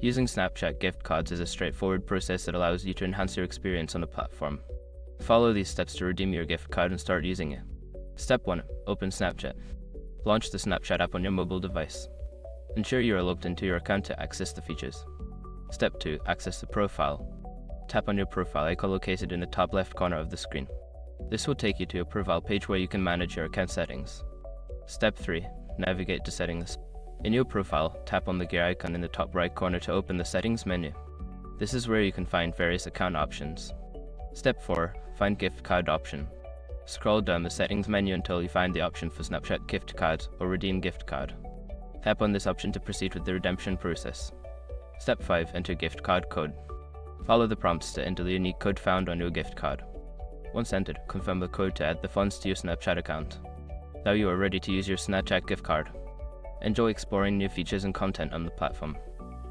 Using Snapchat gift cards is a straightforward process that allows you to enhance your experience on the platform. Follow these steps to redeem your gift card and start using it. Step 1. Open Snapchat. Launch the Snapchat app on your mobile device. Ensure you are logged into your account to access the features. Step 2. Access the profile. Tap on your profile icon located in the top left corner of the screen. This will take you to a profile page where you can manage your account settings. Step 3. Navigate to settings. In your profile, tap on the gear icon in the top right corner to open the settings menu. This is where you can find various account options. Step 4. Find gift card option. Scroll down the settings menu until you find the option for Snapchat gift card or redeem gift card. Tap on this option to proceed with the redemption process. Step 5. Enter gift card code. Follow the prompts to enter the unique code found on your gift card. Once entered, confirm the code to add the funds to your Snapchat account. Now you are ready to use your Snapchat gift card. Enjoy exploring new features and content on the platform.